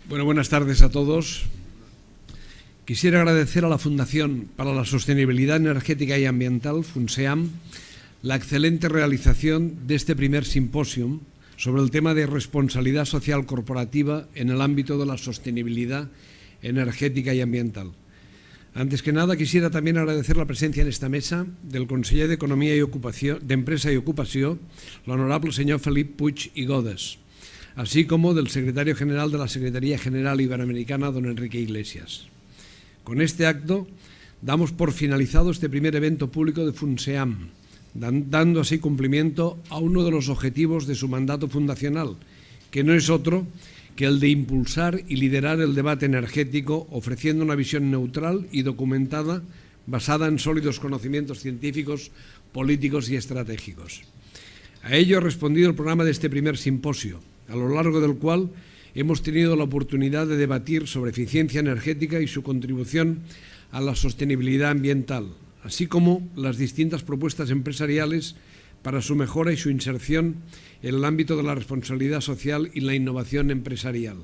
Bueno, buenas tardes a todos. Quisiera agradecer a la Fundación para la Sostenibilidad Energética y Ambiental, FUNSEAM, la excelente realización de este primer simposio sobre el tema de responsabilidad social corporativa en el ámbito de la sostenibilidad energética y ambiental. Antes que nada, quisiera también agradecer la presencia en esta mesa del conseller d'Economia i Ocupació, d'Empresa i Ocupació, l'honorable senyor Felip Puig i Godes, así como del secretario general de la Secretaría General Iberoamericana, don Enrique Iglesias. Con este acto damos por finalizado este primer evento público de FUNSEAM, dando así cumplimiento a uno de los objetivos de su mandato fundacional, que no es otro que el de impulsar y liderar el debate energético, ofreciendo una visión neutral y documentada basada en sólidos conocimientos científicos, políticos y estratégicos. A ello ha respondido el programa de este primer simposio, a lo largo del cual hemos tenido la oportunidad de debatir sobre eficiencia energética y su contribución a la sostenibilidad ambiental, así como las distintas propuestas empresariales para su mejora y su inserción en el ámbito de la responsabilidad social y la innovación empresarial.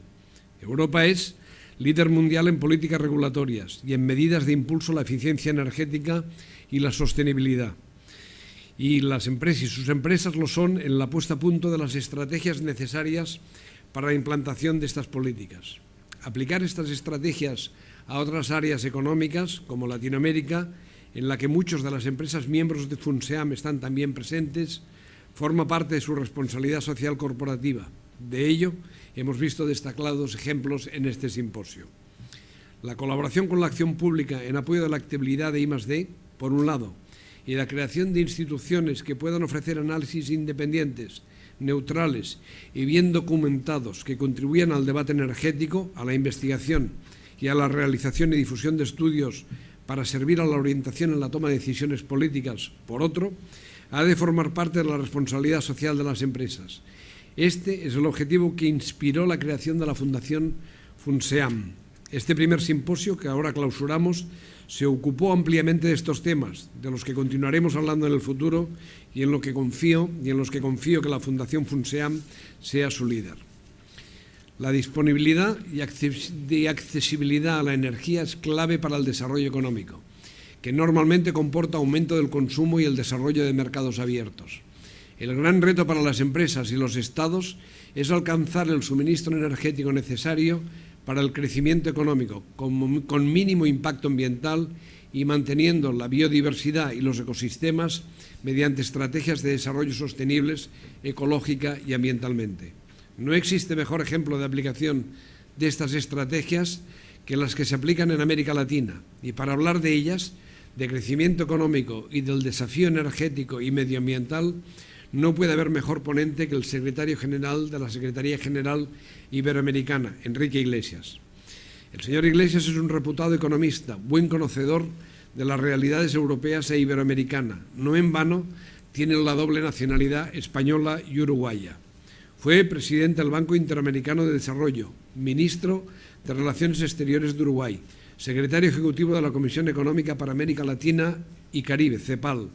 Europa es líder mundial en políticas regulatorias y en medidas de impulso a la eficiencia energética y la sostenibilidad. Y las empresas y sus empresas lo son en la puesta a punto de las estrategias necesarias para la implantación de estas políticas. Aplicar estas estrategias a otras áreas económicas, como Latinoamérica, en la que muchas de las empresas miembros de FUNSEAM están también presentes, forma parte de su responsabilidad social corporativa. De ello hemos visto destacados ejemplos en este simposio. La colaboración con la acción pública en apoyo de la actividad de I+D, por un lado, y la creación de instituciones que puedan ofrecer análisis independientes, neutrales y bien documentados que contribuyan al debate energético, a la investigación y a la realización y difusión de estudios para servir a la orientación en la toma de decisiones políticas, por otro, ha de formar parte de la responsabilidad social de las empresas. Este es el objetivo que inspiró la creación de la Fundación FUNSEAM. Este primer simposio, que ahora clausuramos, se ocupó ampliamente de estos temas, de los que continuaremos hablando en el futuro y en los que confío que la Fundación FUNSEAM sea su líder. La disponibilidad y accesibilidad a la energía es clave para el desarrollo económico, que normalmente comporta aumento del consumo y el desarrollo de mercados abiertos. El gran reto para las empresas y los estados es alcanzar el suministro energético necesario para el crecimiento económico, con mínimo impacto ambiental y manteniendo la biodiversidad y los ecosistemas mediante estrategias de desarrollo sostenibles ecológica y ambientalmente. No existe mejor ejemplo de aplicación de estas estrategias que las que se aplican en América Latina, y para hablar de ellas, de crecimiento económico y del desafío energético y medioambiental, no puede haber mejor ponente que el secretario general de la Secretaría General Iberoamericana, Enrique Iglesias. El señor Iglesias es un reputado economista, buen conocedor de las realidades europeas e iberoamericana. No en vano tiene la doble nacionalidad española y uruguaya. Fue presidente del Banco Interamericano de Desarrollo, ministro de Relaciones Exteriores de Uruguay, secretario ejecutivo de la Comisión Económica para América Latina y Caribe, CEPAL,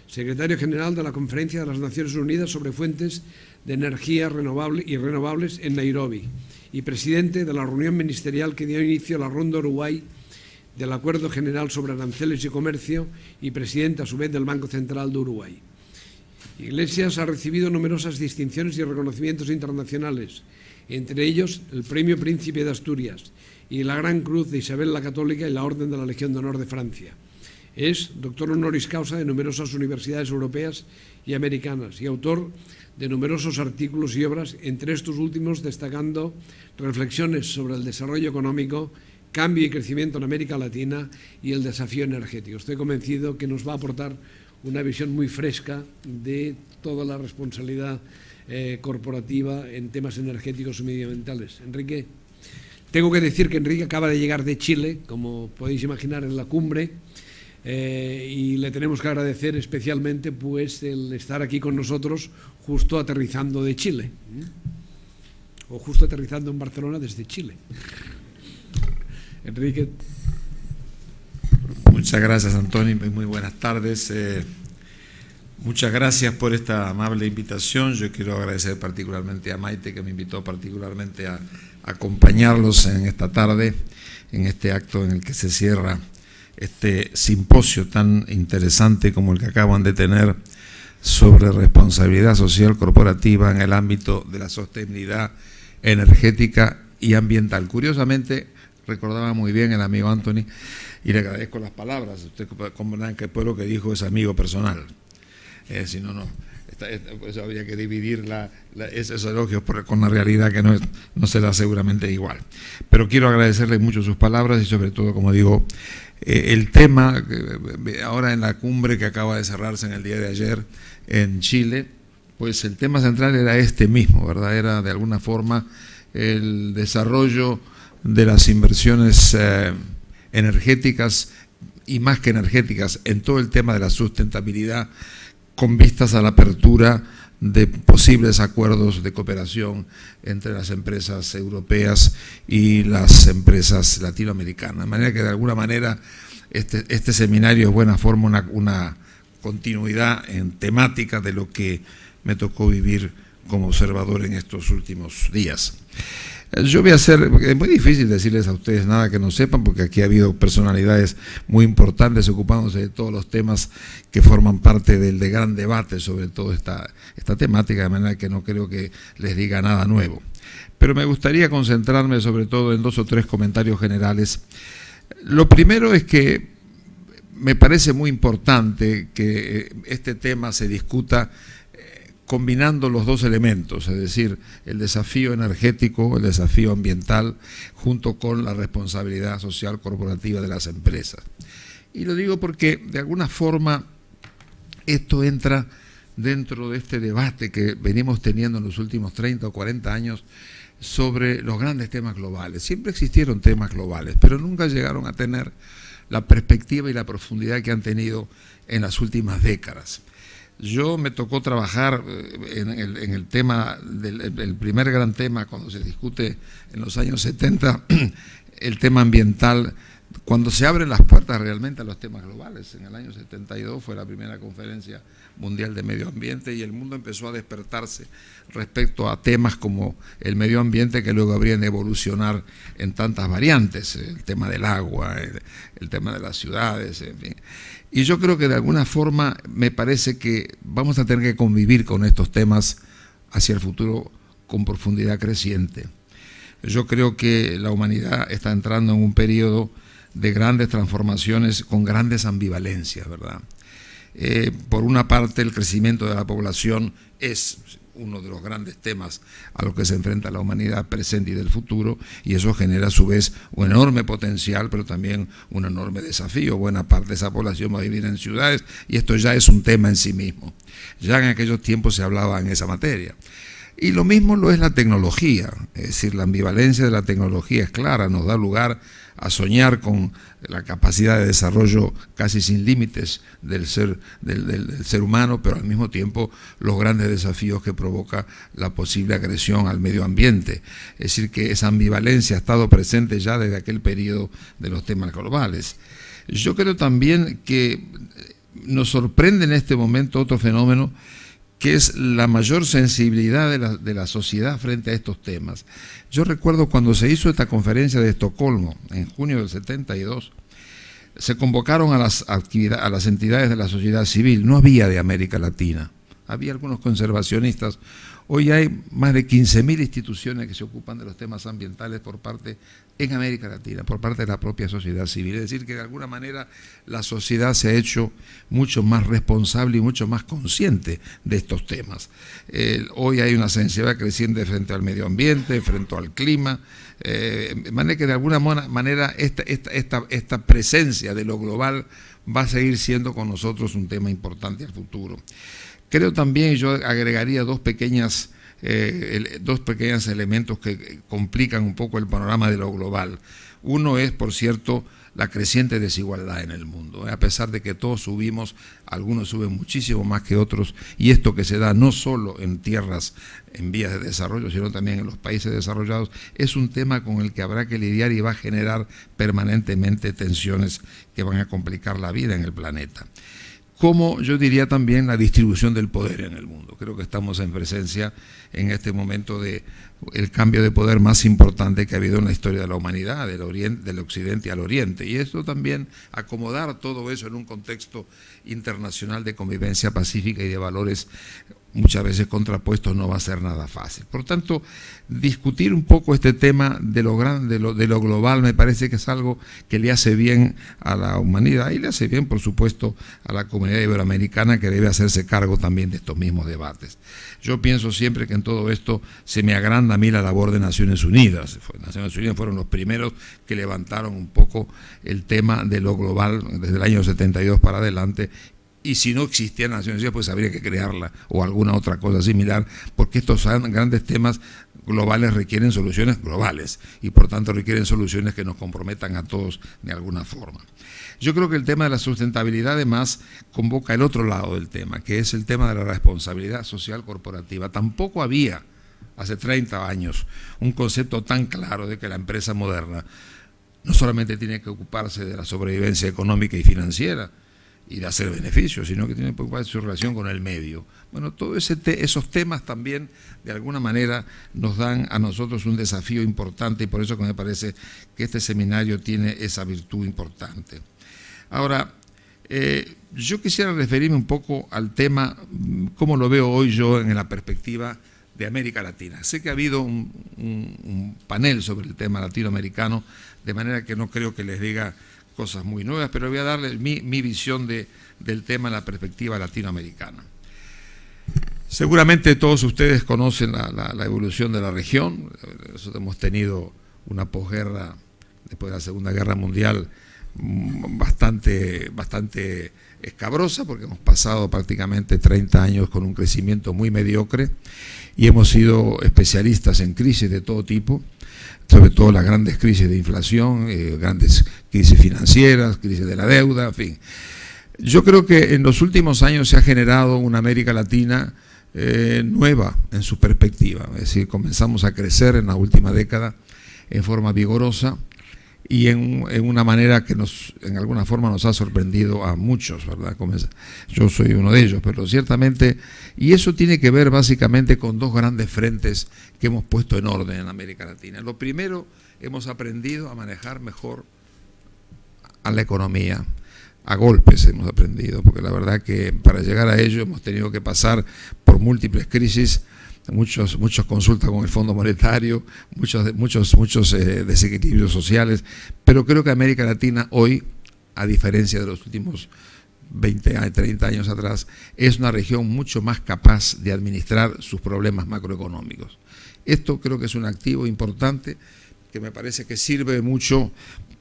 secretario general de la Conferencia de las Naciones Unidas sobre Fuentes de Energía Renovables en Nairobi y presidente de la reunión ministerial que dio inicio a la Ronda Uruguay del Acuerdo General sobre Aranceles y Comercio y presidente a su vez del Banco Central de Uruguay. Iglesias ha recibido numerosas distinciones y reconocimientos internacionales, entre ellos el Premio Príncipe de Asturias y la Gran Cruz de Isabel la Católica y la Orden de la Legión de Honor de Francia. Es doctor honoris causa de numerosas universidades europeas y americanas y autor de numerosos artículos y obras, entre estos últimos destacando reflexiones sobre el desarrollo económico, cambio y crecimiento en América Latina y el desafío energético. Estoy convencido que nos va a aportar una visión muy fresca de toda la responsabilidad corporativa en temas energéticos y medioambientales. Enrique, tengo que decir que Enrique acaba de llegar de Chile, como podéis imaginar, en la cumbre, y le tenemos que agradecer especialmente pues el estar aquí con nosotros justo aterrizando de Chile, o justo aterrizando en Barcelona desde Chile. Enrique. Muchas gracias, Antonio. Muy buenas tardes. Muchas gracias por esta amable invitación. Yo quiero agradecer particularmente a Maite, que me invitó particularmente a acompañarlos en esta tarde, en este acto en el que se cierra este simposio tan interesante como el que acaban de tener sobre responsabilidad social corporativa en el ámbito de la sostenibilidad energética y ambiental. Curiosamente, recordaba muy bien el amigo Anthony, y le agradezco las palabras. Usted comprenderá que el pueblo que dijo es amigo personal. Si no, pues habría que dividir esos elogios con la realidad, que no será seguramente igual. Pero quiero agradecerle mucho sus palabras y sobre todo, como digo, el tema, ahora en la cumbre que acaba de cerrarse en el día de ayer en Chile, pues el tema central era este mismo, ¿verdad? Era de alguna forma el desarrollo de las inversiones energéticas y más que energéticas en todo el tema de la sustentabilidad, con vistas a la apertura de posibles acuerdos de cooperación entre las empresas europeas y las empresas latinoamericanas. De manera que de alguna manera este seminario es buena forma una continuidad en temática de lo que me tocó vivir como observador en estos últimos días. Yo voy a hacer, es muy difícil decirles a ustedes nada que no sepan, porque aquí ha habido personalidades muy importantes ocupándose de todos los temas que forman parte del gran debate sobre todo esta temática, de manera que no creo que les diga nada nuevo. Pero me gustaría concentrarme sobre todo en 2 o 3 comentarios generales. Lo primero es que me parece muy importante que este tema se discuta combinando los 2 elementos, es decir, el desafío energético, el desafío ambiental, junto con la responsabilidad social corporativa de las empresas. Y lo digo porque, de alguna forma, esto entra dentro de este debate que venimos teniendo en los últimos 30 o 40 años sobre los grandes temas globales. Siempre existieron temas globales, pero nunca llegaron a tener la perspectiva y la profundidad que han tenido en las últimas décadas. Yo me tocó trabajar en el tema, el primer gran tema cuando se discute en los años 70, el tema ambiental, cuando se abren las puertas realmente a los temas globales. En el año 72 fue la primera conferencia mundial de medio ambiente y el mundo empezó a despertarse respecto a temas como el medio ambiente, que luego habrían de evolucionar en tantas variantes, el tema del agua, el tema de las ciudades, en fin. Y yo creo que de alguna forma me parece que vamos a tener que convivir con estos temas hacia el futuro con profundidad creciente. Yo creo que la humanidad está entrando en un periodo de grandes transformaciones con grandes ambivalencias, ¿verdad? Por una parte, el crecimiento de la población es uno de los grandes temas a los que se enfrenta la humanidad presente y del futuro, y eso genera a su vez un enorme potencial, pero también un enorme desafío. Buena parte de esa población va a vivir en ciudades, y esto ya es un tema en sí mismo. Ya en aquellos tiempos se hablaba en esa materia. Y lo mismo lo es la tecnología, es decir, la ambivalencia de la tecnología es clara, nos da lugar a soñar con la capacidad de desarrollo casi sin límites del ser humano, pero al mismo tiempo los grandes desafíos que provoca la posible agresión al medio ambiente. Es decir, que esa ambivalencia ha estado presente ya desde aquel periodo de los temas globales. Yo creo también que nos sorprende en este momento otro fenómeno, que es la mayor sensibilidad de la sociedad frente a estos temas. Yo recuerdo cuando se hizo esta conferencia de Estocolmo, en junio del 72, se convocaron a las entidades de la sociedad civil, no había de América Latina, había algunos conservacionistas. Hoy hay más de 15.000 instituciones que se ocupan de los temas ambientales en América Latina, por parte de la propia sociedad civil. Es decir, que de alguna manera la sociedad se ha hecho mucho más responsable y mucho más consciente de estos temas. Hoy hay una sensibilidad creciente frente al medio ambiente, frente al clima, de manera que de alguna manera esta presencia de lo global va a seguir siendo con nosotros un tema importante al futuro. Creo también, yo agregaría dos pequeños elementos que complican un poco el panorama de lo global. Uno es, por cierto, la creciente desigualdad en el mundo. A pesar de que todos subimos, algunos suben muchísimo más que otros, y esto que se da no solo en tierras en vías de desarrollo, sino también en los países desarrollados, es un tema con el que habrá que lidiar y va a generar permanentemente tensiones que van a complicar la vida en el planeta. como yo diría también la distribución del poder en el mundo. Creo que estamos en presencia en este momento de el cambio de poder más importante que ha habido en la historia de la humanidad, del occidente al oriente, y esto también, acomodar todo eso en un contexto internacional de convivencia pacífica y de valores muchas veces contrapuestos, no va a ser nada fácil. Por tanto, discutir un poco este tema de lo grande, de lo global, me parece que es algo que le hace bien a la humanidad y le hace bien, por supuesto, a la comunidad iberoamericana, que debe hacerse cargo también de estos mismos debates. Yo pienso siempre que en todo esto se me agranda a mí la labor de Naciones Unidas. Naciones Unidas fueron los primeros que levantaron un poco el tema de lo global desde el año 72 para adelante. Y si no existía Naciones Unidas, pues habría que crearla o alguna otra cosa similar, porque estos grandes temas globales requieren soluciones globales y por tanto requieren soluciones que nos comprometan a todos de alguna forma. Yo creo que el tema de la sustentabilidad además convoca el otro lado del tema, que es el tema de la responsabilidad social corporativa. Tampoco había hace 30 años un concepto tan claro de que la empresa moderna no solamente tiene que ocuparse de la sobrevivencia económica y financiera y de hacer beneficios, sino que tiene que preocuparse de su relación con el medio. Bueno, todos esos temas también de alguna manera nos dan a nosotros un desafío importante y por eso que me parece que este seminario tiene esa virtud importante. Ahora, yo quisiera referirme un poco al tema, cómo lo veo hoy yo en la perspectiva de América Latina. Sé que ha habido un panel sobre el tema latinoamericano, de manera que no creo que les diga cosas muy nuevas, pero voy a darles mi visión del tema en la perspectiva latinoamericana. Seguramente todos ustedes conocen la evolución de la región. Nosotros hemos tenido una posguerra, después de la Segunda Guerra Mundial, bastante escabrosa, porque hemos pasado prácticamente 30 años con un crecimiento muy mediocre y hemos sido especialistas en crisis de todo tipo, sobre todo las grandes crisis de inflación, grandes crisis financieras, crisis de la deuda, en fin. Yo creo que en los últimos años se ha generado una América Latina nueva en su perspectiva, es decir, comenzamos a crecer en la última década en forma vigorosa y en una manera que en alguna forma nos ha sorprendido a muchos, ¿verdad? Yo soy uno de ellos, pero ciertamente, y eso tiene que ver básicamente con dos grandes frentes que hemos puesto en orden en América Latina. Lo primero, hemos aprendido a manejar mejor a la economía, a golpes hemos aprendido, porque la verdad que para llegar a ello hemos tenido que pasar por múltiples crisis, muchos consultas con el Fondo Monetario, muchos desequilibrios sociales, pero creo que América Latina hoy, a diferencia de los últimos 20, 30 años atrás, es una región mucho más capaz de administrar sus problemas macroeconómicos. Esto creo que es un activo importante que me parece que sirve mucho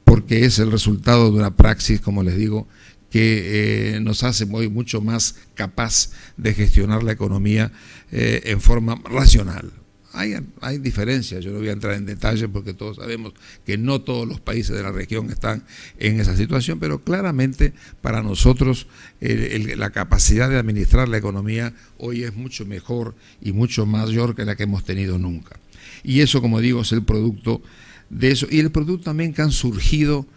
porque es el resultado de una praxis, como les digo, que nos hace hoy mucho más capaz de gestionar la economía en forma racional. Hay diferencias, yo no voy a entrar en detalle porque todos sabemos que no todos los países de la región están en esa situación, pero claramente para nosotros la capacidad de administrar la economía hoy es mucho mejor y mucho mayor que la que hemos tenido nunca. Y eso, como digo, es el producto de eso, y el producto también que han surgido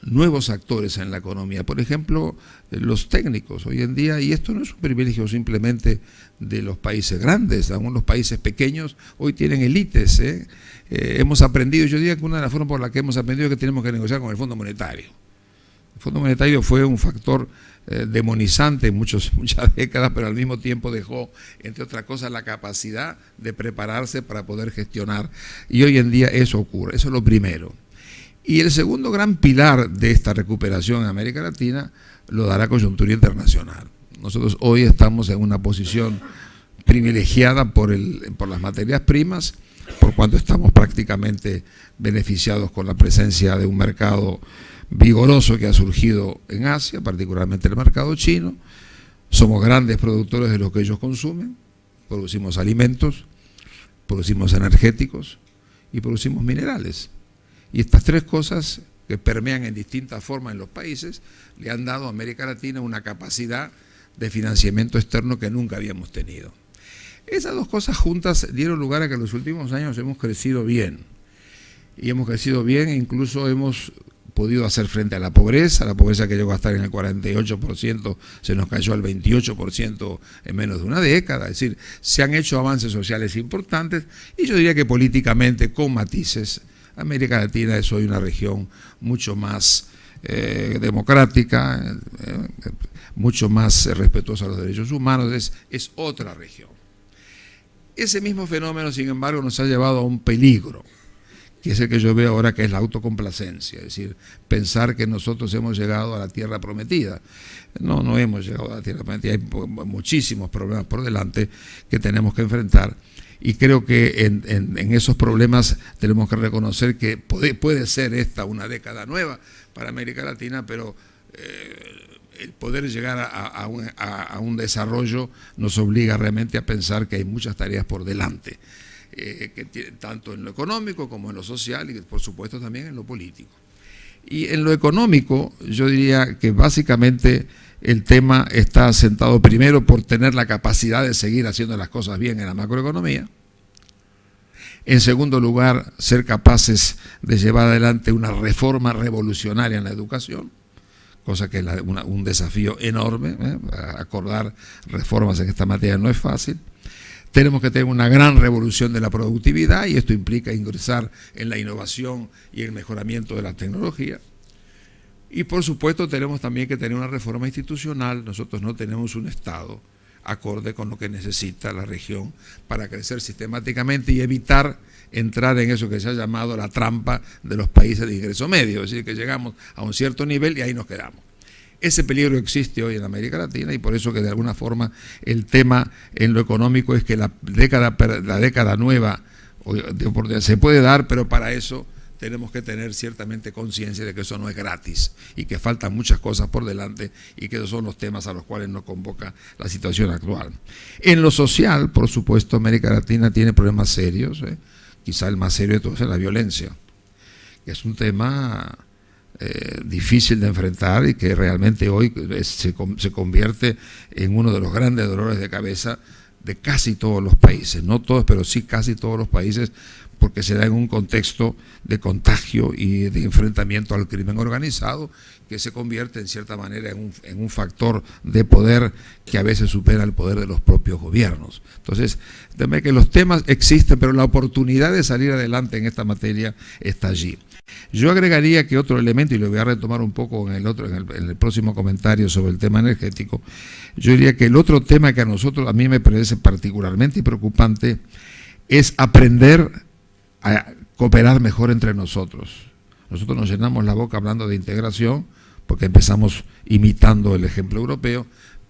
nuevos actores en la economía, por ejemplo, los técnicos hoy en día, y esto no es un privilegio simplemente de los países grandes, aún los países pequeños hoy tienen élites. Hemos aprendido, yo diría que una de las formas por las que hemos aprendido es que tenemos que negociar con el Fondo Monetario. El Fondo Monetario fue un factor demonizante en muchas décadas, pero al mismo tiempo dejó, entre otras cosas, la capacidad de prepararse para poder gestionar, y hoy en día eso ocurre, eso es lo primero. Y el segundo gran pilar de esta recuperación en América Latina lo dará coyuntura internacional. Nosotros hoy estamos en una posición privilegiada por las materias primas, por cuanto estamos prácticamente beneficiados con la presencia de un mercado vigoroso que ha surgido en Asia, particularmente el mercado chino. Somos grandes productores de lo que ellos consumen, producimos alimentos, producimos energéticos y producimos minerales. Y estas tres cosas que permean en distintas formas en los países le han dado a América Latina una capacidad de financiamiento externo que nunca habíamos tenido. Esas dos cosas juntas dieron lugar a que en los últimos años hemos crecido bien. Y hemos crecido bien e incluso hemos podido hacer frente a la pobreza que llegó a estar en el 48%, se nos cayó al 28% en menos de una década. Es decir, se han hecho avances sociales importantes y yo diría que políticamente, con matices, América Latina es hoy una región mucho más democrática, mucho más respetuosa a los derechos humanos, es otra región. Ese mismo fenómeno, sin embargo, nos ha llevado a un peligro, que es el que yo veo ahora, que es la autocomplacencia, es decir, pensar que nosotros hemos llegado a la tierra prometida. No hemos llegado a la tierra prometida, hay muchísimos problemas por delante que tenemos que enfrentar, y creo que en esos problemas tenemos que reconocer que puede ser esta una década nueva para América Latina, pero el poder llegar a un desarrollo nos obliga realmente a pensar que hay muchas tareas por delante, tanto en lo económico como en lo social y por supuesto también en lo político. Y en lo económico yo diría que básicamente el tema está asentado primero por tener la capacidad de seguir haciendo las cosas bien en la macroeconomía. En segundo lugar, ser capaces de llevar adelante una reforma revolucionaria en la educación, cosa que es un desafío enorme, acordar reformas en esta materia no es fácil. Tenemos que tener una gran revolución de la productividad y esto implica ingresar en la innovación y el mejoramiento de la tecnología. Y por supuesto tenemos también que tener una reforma institucional. Nosotros no tenemos un Estado acorde con lo que necesita la región para crecer sistemáticamente y evitar entrar en eso que se ha llamado la trampa de los países de ingreso medio, es decir, que llegamos a un cierto nivel y ahí nos quedamos. Ese peligro existe hoy en América Latina y por eso que de alguna forma el tema en lo económico es que la década nueva se puede dar, pero para eso tenemos que tener ciertamente conciencia de que eso no es gratis y que faltan muchas cosas por delante y que esos son los temas a los cuales nos convoca la situación actual. En lo social, por supuesto, América Latina tiene problemas serios, quizá el más serio de todos es la violencia, que es un tema difícil de enfrentar y que realmente hoy se convierte en uno de los grandes dolores de cabeza de casi todos los países, no todos, pero sí casi todos los países, porque se da en un contexto de contagio y de enfrentamiento al crimen organizado que se convierte en cierta manera en un factor de poder que a veces supera el poder de los propios gobiernos. Entonces, déjame que los temas existen, pero la oportunidad de salir adelante en esta materia está allí. Yo agregaría que otro elemento, y lo voy a retomar un poco en el próximo comentario sobre el tema energético, yo diría que el otro tema que a mí me parece particularmente preocupante es aprender a cooperar mejor entre nosotros. Nosotros nos llenamos la boca hablando de integración porque empezamos imitando el ejemplo europeo,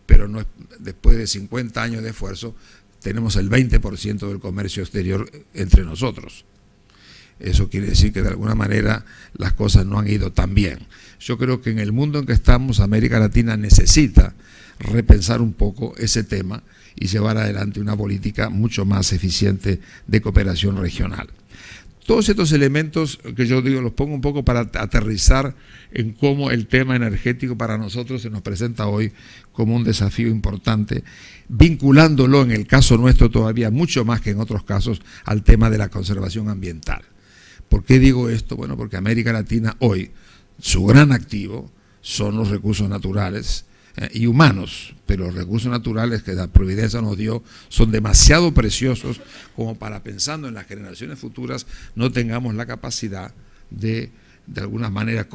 pero no, después de 50 años de esfuerzo tenemos el 20% del comercio exterior entre nosotros. Eso quiere decir que de alguna manera las cosas no han ido tan bien. Yo creo que en el mundo en que estamos, América Latina necesita repensar un poco ese tema y llevar adelante una política mucho más eficiente de cooperación regional. Todos estos elementos que yo digo los pongo un poco para aterrizar en cómo el tema energético para nosotros se nos presenta hoy como un desafío importante, vinculándolo en el caso nuestro todavía mucho más que en otros casos al tema de la conservación ambiental. ¿Por qué digo esto? Bueno, porque América Latina hoy, su gran activo son los recursos naturales y humanos, pero los recursos naturales que la providencia nos dio son demasiado preciosos como para, pensando en las generaciones futuras, no tengamos la capacidad de alguna manera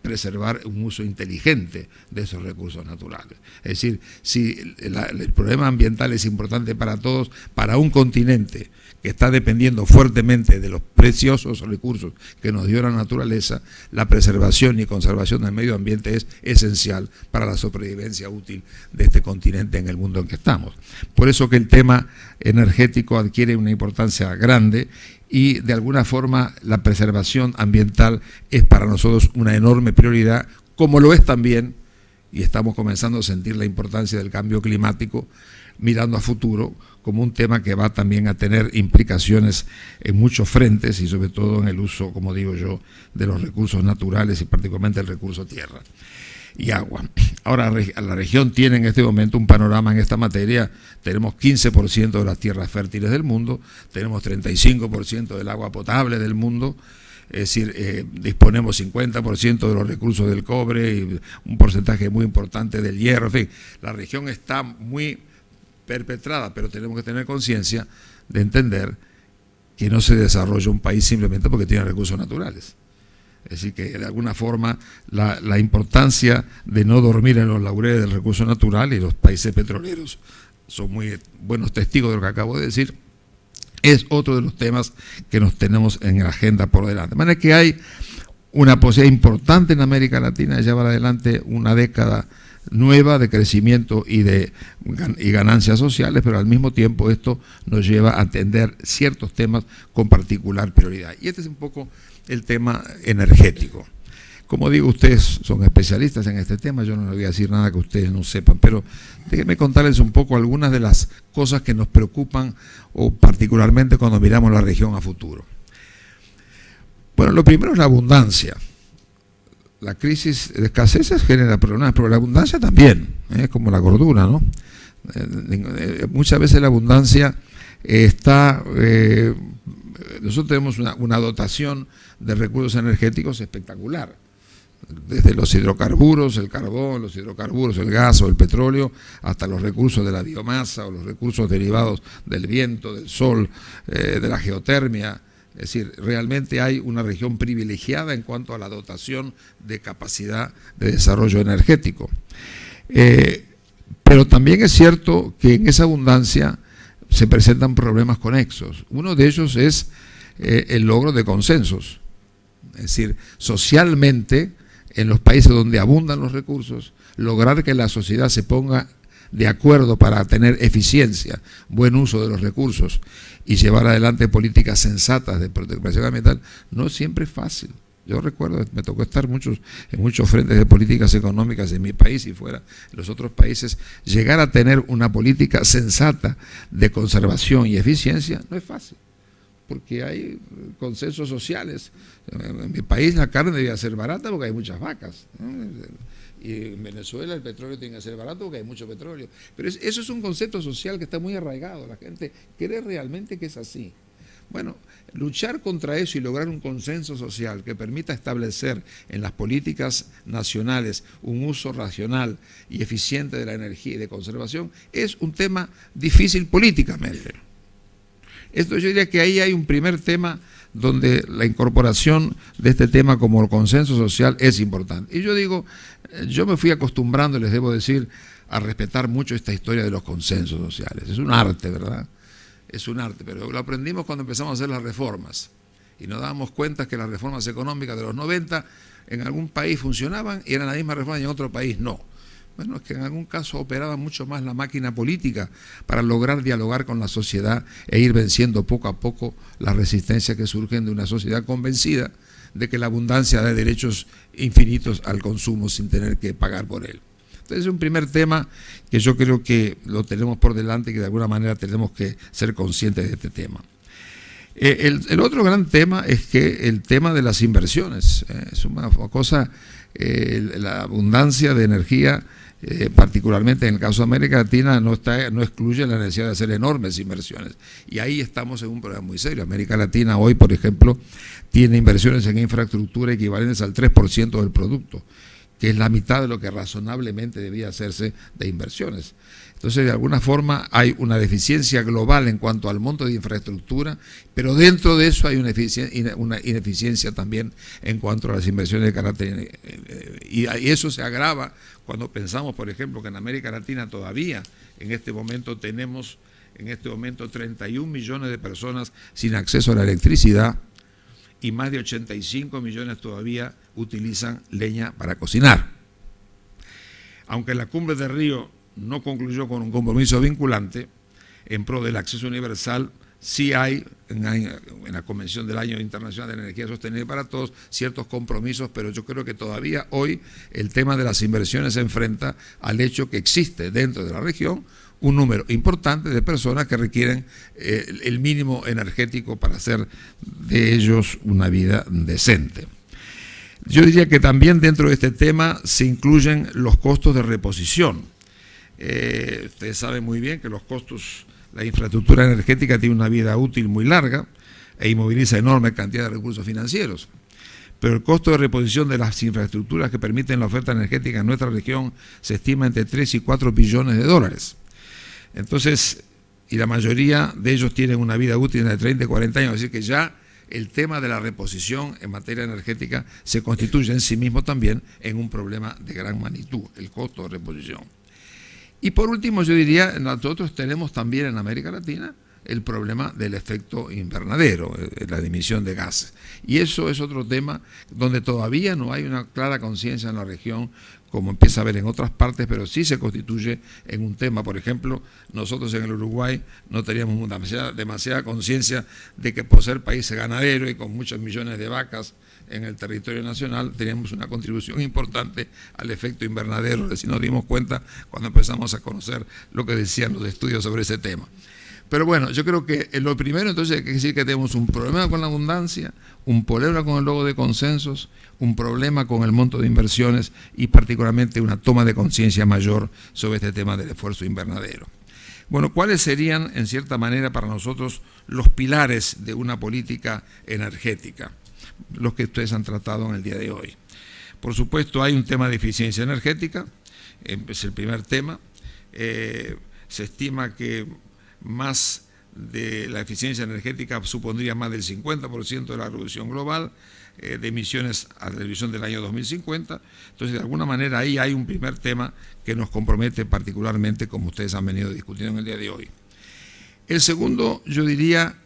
preservar un uso inteligente de esos recursos naturales. Es decir, si el problema ambiental es importante para todos, para un continente que está dependiendo fuertemente de los preciosos recursos que nos dio la naturaleza, la preservación y conservación del medio ambiente es esencial para la sobrevivencia útil de este continente en el mundo en que estamos. Por eso que el tema energético adquiere una importancia grande y de alguna forma la preservación ambiental es para nosotros una enorme prioridad, como lo es también, y estamos comenzando a sentir la importancia del cambio climático, mirando a futuro, como un tema que va también a tener implicaciones en muchos frentes y sobre todo en el uso, como digo yo, de los recursos naturales y particularmente el recurso tierra y agua. Ahora, la región tiene en este momento un panorama en esta materia. Tenemos 15% de las tierras fértiles del mundo, tenemos 35% del agua potable del mundo, es decir, disponemos 50% de los recursos del cobre y un porcentaje muy importante del hierro. En fin, la región está muy perpetrada, pero tenemos que tener conciencia de entender que no se desarrolla un país simplemente porque tiene recursos naturales. Es decir, que de alguna forma la importancia de no dormir en los laureles del recurso natural, y los países petroleros son muy buenos testigos de lo que acabo de decir, es otro de los temas que nos tenemos en la agenda por delante. De manera que hay una posibilidad importante en América Latina de llevar adelante una década nueva de crecimiento y ganancias sociales, pero al mismo tiempo esto nos lleva a atender ciertos temas con particular prioridad. Y este es un poco el tema energético. Como digo, ustedes son especialistas en este tema, yo no les voy a decir nada que ustedes no sepan, pero déjenme contarles un poco algunas de las cosas que nos preocupan, o particularmente cuando miramos la región a futuro. Bueno, lo primero es la abundancia. La crisis de escasez genera problemas, pero la abundancia también, como la gordura, ¿no? Muchas veces la abundancia está... nosotros tenemos una dotación de recursos energéticos espectacular, desde los hidrocarburos, el carbón, los hidrocarburos, el gas o el petróleo, hasta los recursos de la biomasa o los recursos derivados del viento, del sol, de la geotermia. Es decir, realmente hay una región privilegiada en cuanto a la dotación de capacidad de desarrollo energético. Pero también es cierto que en esa abundancia se presentan problemas conexos. Uno de ellos es el logro de consensos. Es decir, socialmente, en los países donde abundan los recursos, lograr que la sociedad se ponga de acuerdo para tener eficiencia, buen uso de los recursos y llevar adelante políticas sensatas de protección ambiental, no siempre es fácil. Yo recuerdo, me tocó estar en muchos frentes de políticas económicas en mi país y fuera, en los otros países. Llegar a tener una política sensata de conservación y eficiencia no es fácil, porque hay consensos sociales. En mi país la carne debía ser barata porque hay muchas vacas, ¿no? Y en Venezuela el petróleo tiene que ser barato porque hay mucho petróleo. Pero eso es un concepto social que está muy arraigado. La gente cree realmente que es así. Bueno, luchar contra eso y lograr un consenso social que permita establecer en las políticas nacionales un uso racional y eficiente de la energía y de conservación es un tema difícil políticamente. Esto yo diría que ahí hay un primer tema donde la incorporación de este tema como consenso social es importante. Y yo digo, yo me fui acostumbrando, les debo decir, a respetar mucho esta historia de los consensos sociales. Es un arte, ¿verdad? Es un arte, pero lo aprendimos cuando empezamos a hacer las reformas. Y nos dábamos cuenta que las reformas económicas de los 90 en algún país funcionaban y eran la misma reforma y en otro país no. Bueno, es que en algún caso operaba mucho más la máquina política para lograr dialogar con la sociedad e ir venciendo poco a poco las resistencias que surgen de una sociedad convencida de que la abundancia da derechos infinitos al consumo sin tener que pagar por él. Entonces es un primer tema que yo creo que lo tenemos por delante y que de alguna manera tenemos que ser conscientes de este tema. El otro gran tema es que el tema de las inversiones es una cosa, la abundancia de energía, particularmente en el caso de América Latina, no excluye la necesidad de hacer enormes inversiones. Y ahí estamos en un problema muy serio. América Latina hoy, por ejemplo, tiene inversiones en infraestructura equivalentes al 3% del producto, que es la mitad de lo que razonablemente debía hacerse de inversiones. Entonces, de alguna forma, hay una deficiencia global en cuanto al monto de infraestructura, pero dentro de eso hay una ineficiencia también en cuanto a las inversiones de carácter. Y eso se agrava cuando pensamos, por ejemplo, que en América Latina todavía, en este momento, tenemos 31 millones de personas sin acceso a la electricidad y más de 85 millones todavía utilizan leña para cocinar. Aunque la Cumbre de Río no concluyó con un compromiso vinculante en pro del acceso universal, sí hay en la Convención del Año Internacional de Energía Sostenible para Todos ciertos compromisos, pero yo creo que todavía hoy el tema de las inversiones se enfrenta al hecho que existe dentro de la región un número importante de personas que requieren el mínimo energético para hacer de ellos una vida decente. Yo diría que también dentro de este tema se incluyen los costos de reposición. Ustedes saben muy bien que los costos, la infraestructura energética tiene una vida útil muy larga, e inmoviliza enorme cantidad de recursos financieros. Pero el costo de reposición de las infraestructuras que permiten la oferta energética en nuestra región se estima entre 3 y 4 billones de dólares. Entonces, y la mayoría de ellos tienen una vida útil de 30 y 40 años, es decir que ya el tema de la reposición en materia energética se constituye en sí mismo también en un problema de gran magnitud, el costo de reposición. Y por último, yo diría, nosotros tenemos también en América Latina el problema del efecto invernadero, la emisión de gases. Y eso es otro tema donde todavía no hay una clara conciencia en la región, como empieza a haber en otras partes, pero sí se constituye en un tema. Por ejemplo, nosotros en el Uruguay no teníamos demasiada conciencia de que por ser país ganadero y con muchos millones de vacas en el territorio nacional, teníamos una contribución importante al efecto invernadero, si nos dimos cuenta cuando empezamos a conocer lo que decían los estudios sobre ese tema. Pero bueno, yo creo que lo primero entonces hay que decir que tenemos un problema con la abundancia, un problema con el logro de consensos, un problema con el monto de inversiones y particularmente una toma de conciencia mayor sobre este tema del esfuerzo invernadero. Bueno, ¿cuáles serían en cierta manera para nosotros los pilares de una política energética? Los que ustedes han tratado en el día de hoy. Por supuesto, hay un tema de eficiencia energética, es el primer tema. Se estima que más de la eficiencia energética supondría más del 50% de la reducción global de emisiones a la revisión del año 2050. Entonces, de alguna manera, ahí hay un primer tema que nos compromete particularmente, como ustedes han venido discutiendo en el día de hoy. El segundo, yo diría,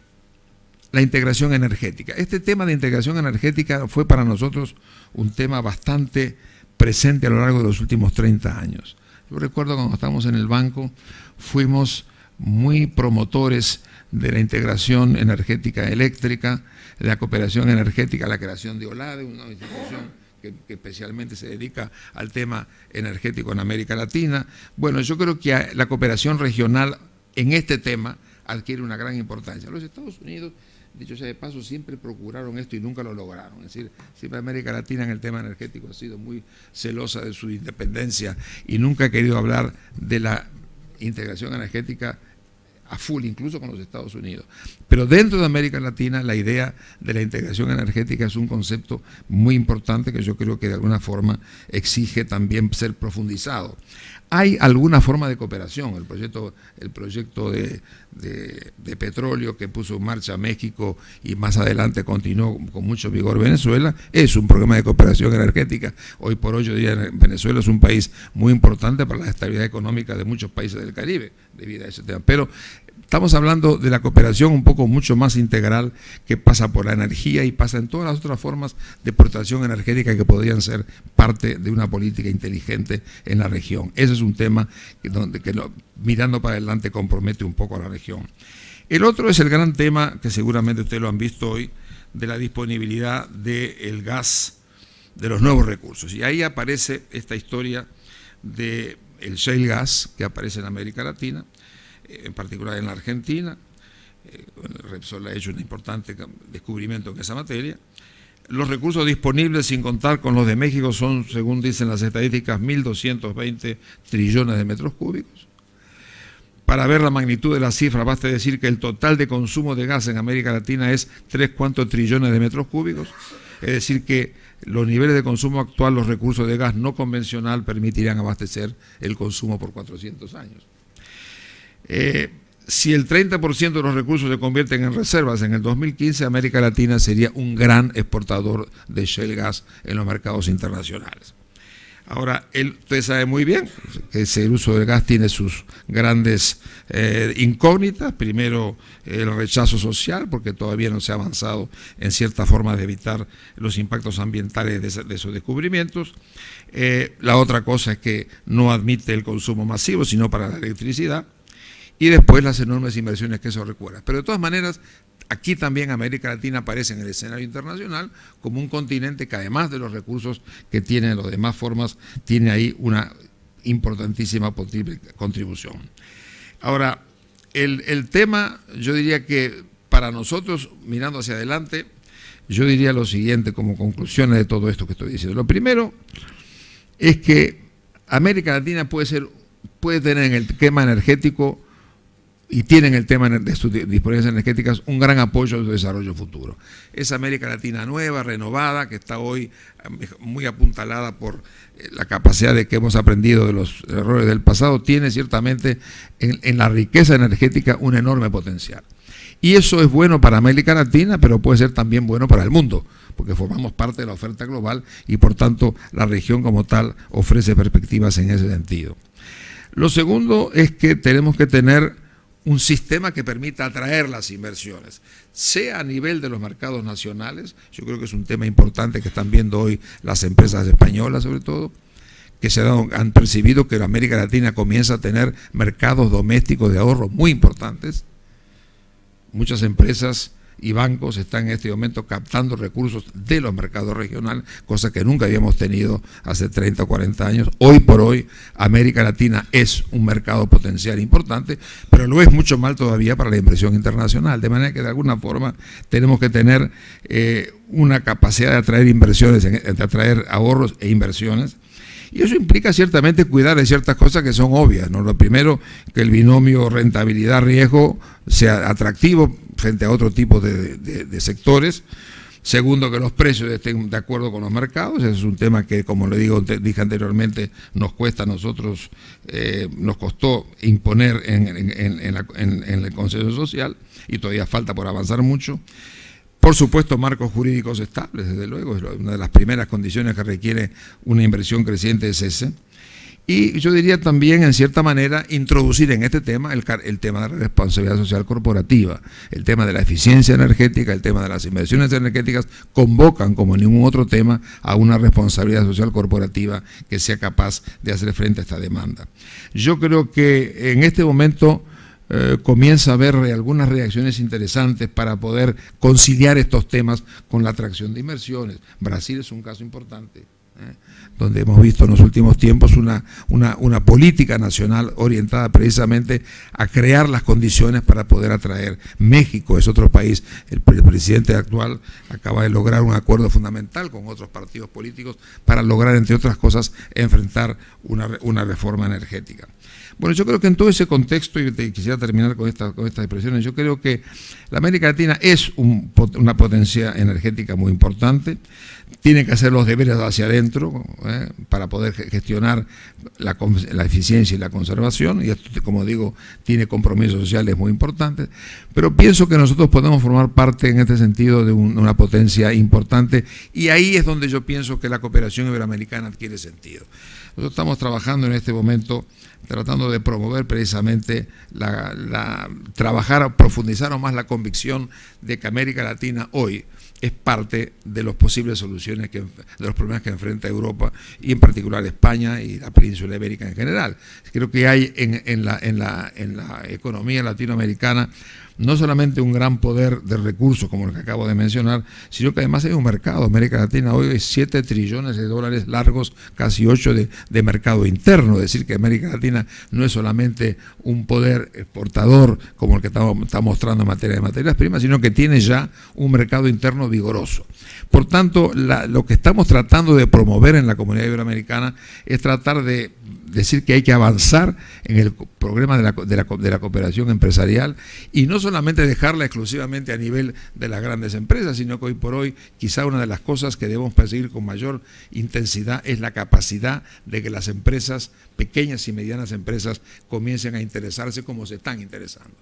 la integración energética. Este tema de integración energética fue para nosotros un tema bastante presente a lo largo de los últimos 30 años. Yo recuerdo cuando estábamos en el banco, fuimos muy promotores de la integración energética eléctrica, de la cooperación energética, la creación de OLADE, una institución que especialmente se dedica al tema energético en América Latina. Bueno, yo creo que la cooperación regional en este tema adquiere una gran importancia. Los Estados Unidos, dicho sea de paso, siempre procuraron esto y nunca lo lograron. Es decir, siempre América Latina en el tema energético ha sido muy celosa de su independencia y nunca ha querido hablar de la integración energética a full, incluso con los Estados Unidos. Pero dentro de América Latina la idea de la integración energética es un concepto muy importante que yo creo que de alguna forma exige también ser profundizado. Hay alguna forma de cooperación, el proyecto de petróleo que puso en marcha México y más adelante continuó con mucho vigor Venezuela, es un programa de cooperación energética. Hoy por hoy yo diría Venezuela es un país muy importante para la estabilidad económica de muchos países del Caribe debido a ese tema. Pero estamos hablando de la cooperación un poco mucho más integral que pasa por la energía y pasa en todas las otras formas de aportación energética que podrían ser parte de una política inteligente en la región. Ese es un tema mirando para adelante compromete un poco a la región. El otro es el gran tema que seguramente ustedes lo han visto hoy, de la disponibilidad del gas, de los nuevos recursos. Y ahí aparece esta historia del shale gas que aparece en América Latina, en particular en la Argentina. Repsol ha hecho un importante descubrimiento en esa materia. Los recursos disponibles, sin contar con los de México, son, según dicen las estadísticas, 1.220 trillones de metros cúbicos. Para ver la magnitud de la cifra, basta decir que el total de consumo de gas en América Latina es 3,4 trillones de metros cúbicos. Es decir que los niveles de consumo actual, los recursos de gas no convencional permitirían abastecer el consumo por 400 años. Si el 30% de los recursos se convierten en reservas en el 2015, América Latina sería un gran exportador de shale gas en los mercados internacionales. Ahora, usted sabe muy bien que el uso del gas tiene sus grandes incógnitas. Primero, el rechazo social, porque todavía no se ha avanzado en cierta forma de evitar los impactos ambientales de esos descubrimientos. La otra cosa es que no admite el consumo masivo, sino para la electricidad. Y después las enormes inversiones que eso requiere. Pero de todas maneras, aquí también América Latina aparece en el escenario internacional como un continente que además de los recursos que tiene de las demás formas, tiene ahí una importantísima posible contribución. Ahora, el tema, yo diría que para nosotros, mirando hacia adelante, yo diría lo siguiente como conclusiones de todo esto que estoy diciendo. Lo primero es que América Latina puede tener en el tema energético y tienen el tema de sus disponibilidades energéticas un gran apoyo a su desarrollo futuro. Esa América Latina nueva, renovada, que está hoy muy apuntalada por la capacidad de que hemos aprendido de los errores del pasado, tiene ciertamente en la riqueza energética un enorme potencial. Y eso es bueno para América Latina, pero puede ser también bueno para el mundo, porque formamos parte de la oferta global y por tanto la región como tal ofrece perspectivas en ese sentido. Lo segundo es que tenemos que tener un sistema que permita atraer las inversiones, sea a nivel de los mercados nacionales. Yo creo que es un tema importante que están viendo hoy las empresas españolas, sobre todo, que han percibido que la América Latina comienza a tener mercados domésticos de ahorro muy importantes. Muchas empresas y bancos están en este momento captando recursos de los mercados regionales, cosa que nunca habíamos tenido hace 30 o 40 años. Hoy por hoy, América Latina es un mercado potencial importante, pero lo es mucho más todavía para la inversión internacional, de manera que de alguna forma tenemos que tener una capacidad de atraer inversiones, de atraer ahorros e inversiones. Y eso implica ciertamente cuidar de ciertas cosas que son obvias, ¿no? Lo primero, que el binomio rentabilidad-riesgo sea atractivo frente a otro tipo de sectores. Segundo, que los precios estén de acuerdo con los mercados. Ese es un tema que, como dije anteriormente, nos cuesta a nosotros, nos costó imponer en el consenso social y todavía falta por avanzar mucho. Por supuesto, marcos jurídicos estables, desde luego, es una de las primeras condiciones que requiere una inversión creciente es ese. Y yo diría también, en cierta manera, introducir en este tema el tema de la responsabilidad social corporativa, el tema de la eficiencia energética, el tema de las inversiones energéticas, convocan, como ningún otro tema, a una responsabilidad social corporativa que sea capaz de hacer frente a esta demanda. Yo creo que en este momento comienza a haber algunas reacciones interesantes para poder conciliar estos temas con la atracción de inversiones. Brasil es un caso importante, donde hemos visto en los últimos tiempos una política nacional orientada precisamente a crear las condiciones para poder atraer. México es otro país. El presidente actual acaba de lograr un acuerdo fundamental con otros partidos políticos para lograr, entre otras cosas, enfrentar una reforma energética. Bueno, yo creo que en todo ese contexto, y quisiera terminar con estas expresiones, yo creo que la América Latina es una potencia energética muy importante, tiene que hacer los deberes hacia adentro para poder gestionar la eficiencia y la conservación, y esto, como digo, tiene compromisos sociales muy importantes, pero pienso que nosotros podemos formar parte en este sentido de una potencia importante, y ahí es donde yo pienso que la cooperación iberoamericana adquiere sentido. Nosotros estamos trabajando en este momento tratando de promover precisamente trabajar, profundizar aún más la convicción de que América Latina hoy es parte de las posibles soluciones de los problemas que enfrenta Europa y en particular España y la península ibérica en general. Creo que hay en la economía latinoamericana no solamente un gran poder de recursos como el que acabo de mencionar, sino que además hay un mercado. América Latina hoy es 7 trillones de dólares largos, casi 8 de mercado interno, es decir, que América Latina no es solamente un poder exportador como el que está mostrando en materia de materias primas, sino que tiene ya un mercado interno vigoroso. Por tanto, lo que estamos tratando de promover en la comunidad iberoamericana es tratar de decir que hay que avanzar en el programa de la cooperación empresarial y no solamente dejarla exclusivamente a nivel de las grandes empresas, sino que hoy por hoy quizá una de las cosas que debemos perseguir con mayor intensidad es la capacidad de que las empresas, pequeñas y medianas empresas, comiencen a interesarse como se están interesando.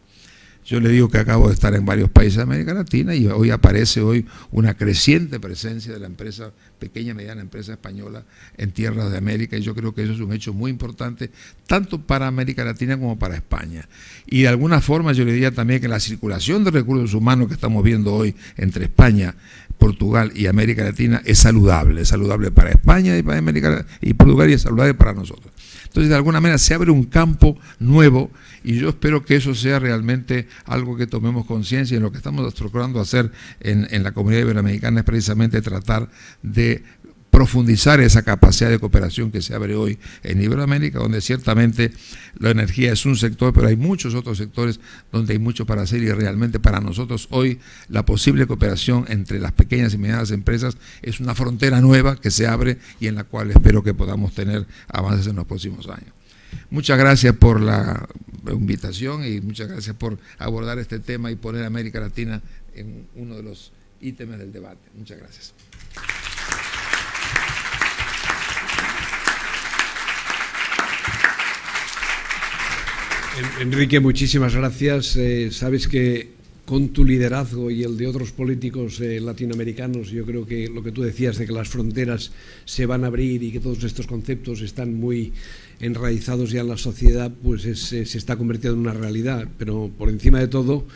Yo le digo que acabo de estar en varios países de América Latina y hoy aparece una creciente presencia de la empresa, pequeña y mediana empresa española en tierras de América, y yo creo que eso es un hecho muy importante, tanto para América Latina como para España. Y de alguna forma yo le diría también que la circulación de recursos humanos que estamos viendo hoy entre España, Portugal y América Latina es saludable para España y para América y Portugal, y es saludable para nosotros. Entonces, de alguna manera se abre un campo nuevo y yo espero que eso sea realmente algo que tomemos conciencia. Y lo que estamos procurando hacer en la comunidad iberoamericana es precisamente tratar de profundizar esa capacidad de cooperación que se abre hoy en Iberoamérica, donde ciertamente la energía es un sector, pero hay muchos otros sectores donde hay mucho para hacer, y realmente para nosotros hoy la posible cooperación entre las pequeñas y medianas empresas es una frontera nueva que se abre y en la cual espero que podamos tener avances en los próximos años. Muchas gracias por la invitación y muchas gracias por abordar este tema y poner a América Latina en uno de los ítems del debate. Muchas gracias. Enrique, muchísimas gracias. Sabes que con tu liderazgo y el de otros políticos latinoamericanos, yo creo que lo que tú decías de que las fronteras se van a abrir y que todos estos conceptos están muy enraizados ya en la sociedad, pues se está convirtiendo en una realidad. Pero por encima de todo,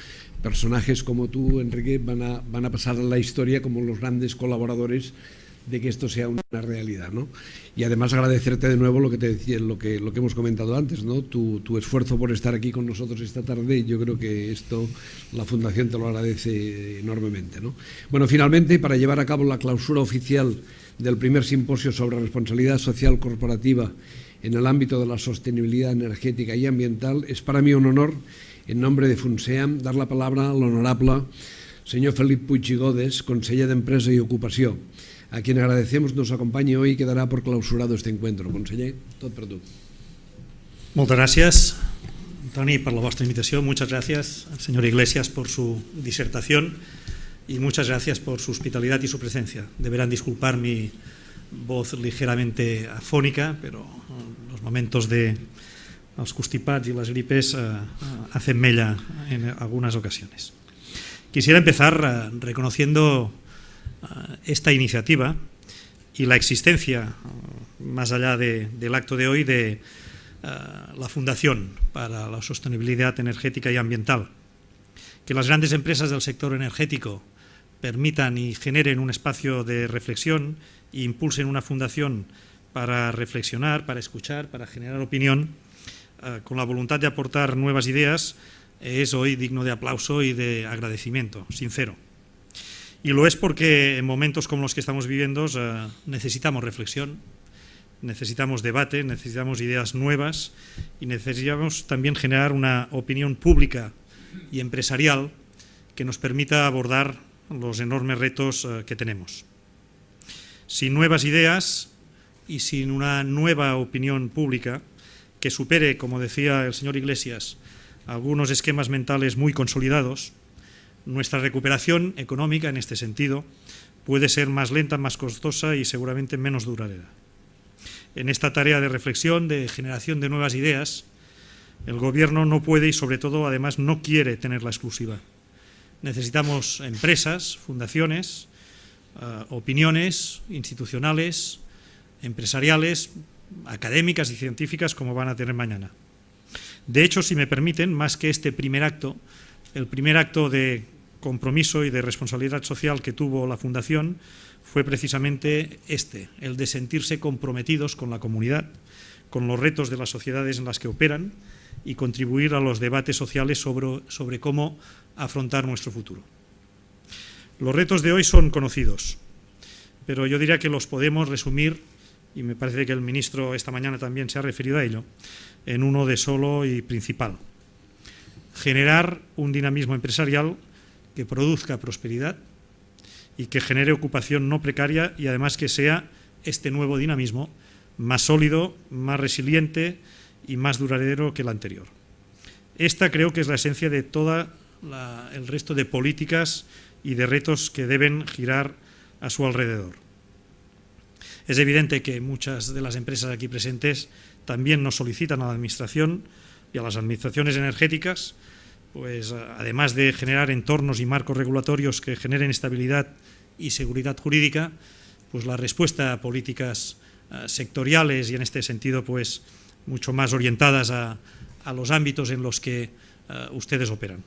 personajes como tú, Enrique, van a pasar a la historia como los grandes colaboradores de que esto sea una realidad, ¿no? Y además agradecerte de nuevo lo que te decía, lo que hemos comentado antes, ¿no? Tu esfuerzo por estar aquí con nosotros esta tarde. Yo creo que esto la Fundación te lo agradece enormemente, ¿no? Bueno, finalmente, para llevar a cabo la clausura oficial del primer simposio sobre responsabilidad social corporativa en el ámbito de la sostenibilidad energética y ambiental, es para mí un honor, en nombre de FUNSEAM, dar la palabra al honorable señor Felip Puig i Godes, conseller d'Empresa i Ocupació, a quien agradecemos nos acompañe hoy y que dará por clausurado este encuentro. Conseller, tot per tu. Muchas gracias, Toni, por la vuestra invitación. Muchas gracias al señor Iglesias por su disertación y muchas gracias por su hospitalidad y su presencia. Deberán disculpar mi voz ligeramente afónica, pero los momentos de los constipats y las gripes hacen mella en algunas ocasiones. Quisiera empezar reconociendo esta iniciativa y la existencia, más allá del acto de hoy, de la Fundación para la Sostenibilidad Energética y Ambiental. Que las grandes empresas del sector energético permitan y generen un espacio de reflexión e impulsen una fundación para reflexionar, para escuchar, para generar opinión, con la voluntad de aportar nuevas ideas, es hoy digno de aplauso y de agradecimiento sincero. Y lo es porque en momentos como los que estamos viviendo necesitamos reflexión, necesitamos debate, necesitamos ideas nuevas y necesitamos también generar una opinión pública y empresarial que nos permita abordar los enormes retos que tenemos. Sin nuevas ideas y sin una nueva opinión pública que supere, como decía el señor Iglesias, algunos esquemas mentales muy consolidados, nuestra recuperación económica en este sentido puede ser más lenta, más costosa y seguramente menos duradera. En esta tarea de reflexión, de generación de nuevas ideas, el Gobierno no puede y sobre todo además no quiere tener la exclusiva. Necesitamos empresas, fundaciones, opiniones institucionales, empresariales, académicas y científicas como van a tener mañana. De hecho, si me permiten, más que este primer acto, el primer acto de compromiso y de responsabilidad social que tuvo la Fundación fue precisamente el de sentirse comprometidos con la comunidad, con los retos de las sociedades en las que operan y contribuir a los debates sociales sobre cómo afrontar nuestro futuro. Los retos de hoy son conocidos, pero yo diría que los podemos resumir, y me parece que el ministro esta mañana también se ha referido a ello, en uno de solo y principal. Generar un dinamismo empresarial que produzca prosperidad y que genere ocupación no precaria y además que sea este nuevo dinamismo más sólido, más resiliente y más duradero que el anterior. Esta creo que es la esencia de todo el resto de políticas y de retos que deben girar a su alrededor. Es evidente que muchas de las empresas aquí presentes también nos solicitan a la Administración y a las administraciones energéticas, pues además de generar entornos y marcos regulatorios que generen estabilidad y seguridad jurídica, pues la respuesta a políticas sectoriales y en este sentido pues mucho más orientadas a los ámbitos en los que ustedes operan.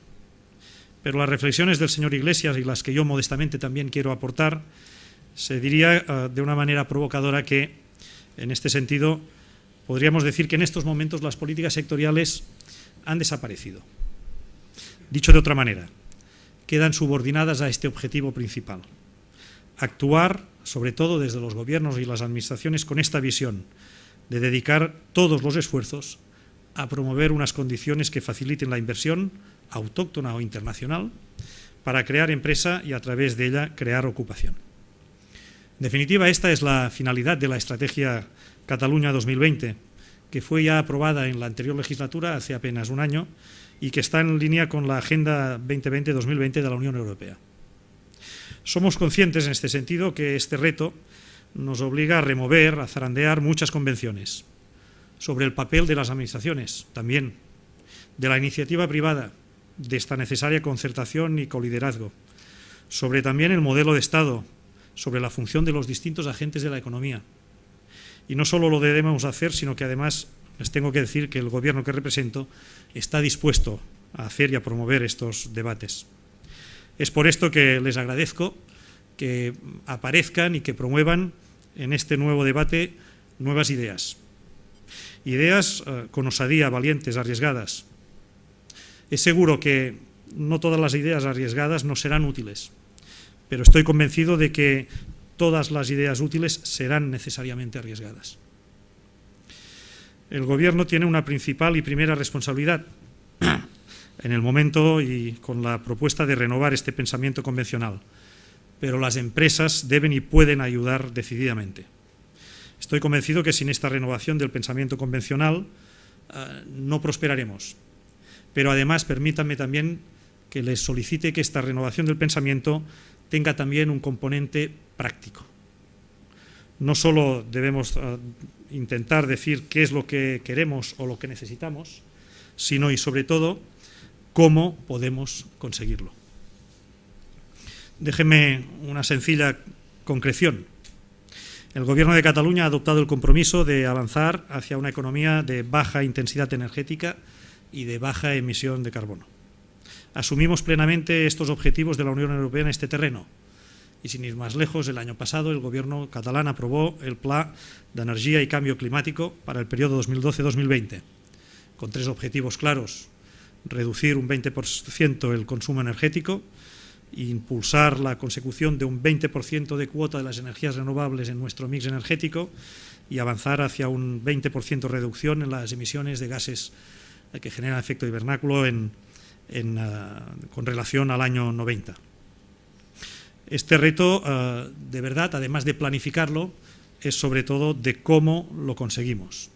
Pero las reflexiones del señor Iglesias y las que yo modestamente también quiero aportar, se diría de una manera provocadora que en este sentido podríamos decir que en estos momentos las políticas sectoriales han desaparecido. Dicho de otra manera, quedan subordinadas a este objetivo principal. Actuar, sobre todo desde los gobiernos y las administraciones, con esta visión de dedicar todos los esfuerzos a promover unas condiciones que faciliten la inversión autóctona o internacional para crear empresa y a través de ella crear ocupación. En definitiva, esta es la finalidad de la Estrategia Cataluña 2020, que fue ya aprobada en la anterior legislatura hace apenas un año y que está en línea con la Agenda 2020-2020 de la Unión Europea. Somos conscientes en este sentido que este reto nos obliga a remover, a zarandear muchas convenciones sobre el papel de las administraciones, también de la iniciativa privada, de esta necesaria concertación y coliderazgo, sobre también el modelo de Estado, sobre la función de los distintos agentes de la economía. Y no solo lo debemos hacer, sino que además les tengo que decir que el Gobierno que represento está dispuesto a hacer y a promover estos debates. Es por esto que les agradezco que aparezcan y que promuevan en este nuevo debate nuevas ideas. Ideas con osadía, valientes, arriesgadas. Es seguro que no todas las ideas arriesgadas nos serán útiles, pero estoy convencido de que todas las ideas útiles serán necesariamente arriesgadas. El Gobierno tiene una principal y primera responsabilidad en el momento y con la propuesta de renovar este pensamiento convencional, pero las empresas deben y pueden ayudar decididamente. Estoy convencido que sin esta renovación del pensamiento convencional no prosperaremos, pero además permítanme también que les solicite que esta renovación del pensamiento tenga también un componente práctico. No solo debemos intentar decir qué es lo que queremos o lo que necesitamos, sino y sobre todo cómo podemos conseguirlo. Déjenme una sencilla concreción. El Gobierno de Cataluña ha adoptado el compromiso de avanzar hacia una economía de baja intensidad energética y de baja emisión de carbono. Asumimos plenamente estos objetivos de la Unión Europea en este terreno. Y sin ir más lejos, el año pasado el Gobierno catalán aprobó el Pla d'Energia y Cambio Climático para el periodo 2012-2020, con 3 objetivos claros: reducir un 20% el consumo energético, impulsar la consecución de un 20% de cuota de las energías renovables en nuestro mix energético y avanzar hacia un 20% de reducción en las emisiones de gases que generan efecto invernáculo con relación al año 90. Este reto, de verdad, además de planificarlo, es sobre todo de cómo lo conseguimos.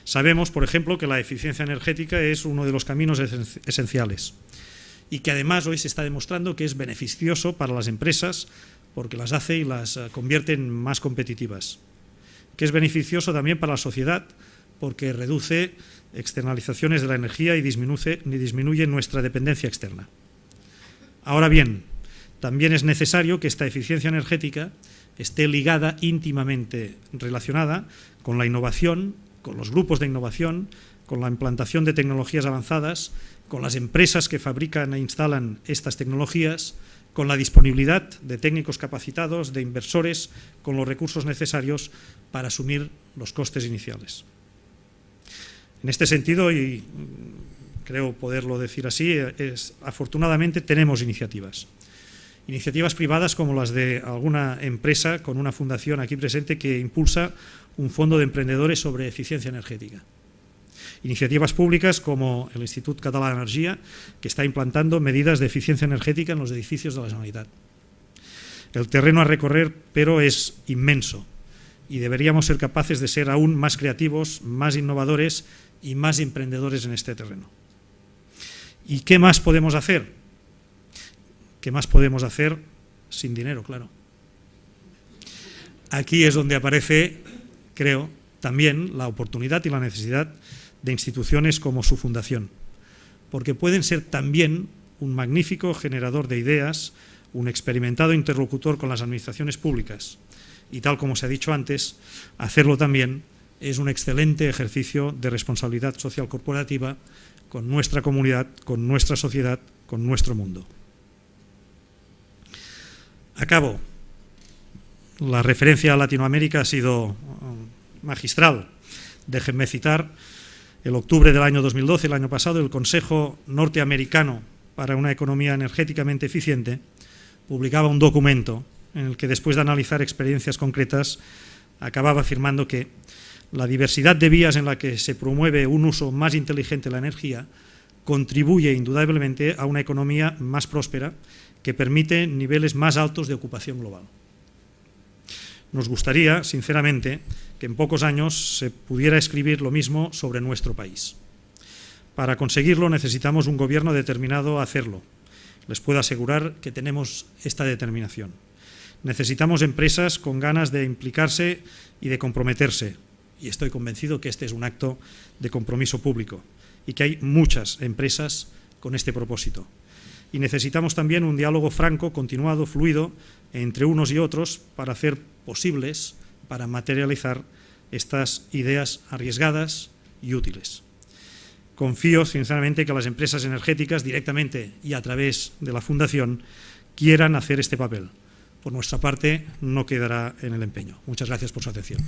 Sabemos, por ejemplo, que la eficiencia energética es uno de los caminos esenciales y que además hoy se está demostrando que es beneficioso para las empresas porque las hace y las convierte en más competitivas, que es beneficioso también para la sociedad porque reduce externalizaciones de la energía y disminuye nuestra dependencia externa. Ahora bien, también es necesario que esta eficiencia energética esté ligada, íntimamente relacionada con la innovación, con los grupos de innovación, con la implantación de tecnologías avanzadas, con las empresas que fabrican e instalan estas tecnologías, con la disponibilidad de técnicos capacitados, de inversores, con los recursos necesarios para asumir los costes iniciales. En este sentido, y creo poderlo decir así, afortunadamente tenemos iniciativas privadas como las de alguna empresa con una fundación aquí presente que impulsa un fondo de emprendedores sobre eficiencia energética. Iniciativas públicas como el Institut Català d'Energia, que está implantando medidas de eficiencia energética en los edificios de la Generalitat. El terreno a recorrer, pero, es inmenso y deberíamos ser capaces de ser aún más creativos, más innovadores y más emprendedores en este terreno. ¿Y qué más podemos hacer? ¿Qué más podemos hacer sin dinero, claro? Aquí es donde aparece, creo, también la oportunidad y la necesidad de instituciones como su fundación, porque pueden ser también un magnífico generador de ideas, un experimentado interlocutor con las administraciones públicas y, tal como se ha dicho antes, hacerlo también es un excelente ejercicio de responsabilidad social corporativa con nuestra comunidad, con nuestra sociedad, con nuestro mundo. Acabo. La referencia a Latinoamérica ha sido magistral. Déjenme citar el octubre del año 2012, el año pasado, el Consejo Norteamericano para una Economía Energéticamente Eficiente publicaba un documento en el que, después de analizar experiencias concretas, acababa afirmando que la diversidad de vías en la que se promueve un uso más inteligente de la energía contribuye indudablemente a una economía más próspera que permite niveles más altos de ocupación global. Nos gustaría, sinceramente, que en pocos años se pudiera escribir lo mismo sobre nuestro país. Para conseguirlo necesitamos un gobierno determinado a hacerlo. Les puedo asegurar que tenemos esta determinación. Necesitamos empresas con ganas de implicarse y de comprometerse. Y estoy convencido que este es un acto de compromiso público y que hay muchas empresas con este propósito. Y necesitamos también un diálogo franco, continuado, fluido, entre unos y otros para hacer posibles, para materializar estas ideas arriesgadas y útiles. Confío sinceramente que las empresas energéticas, directamente y a través de la Fundación, quieran hacer este papel. Por nuestra parte, no quedará en el empeño. Muchas gracias por su atención.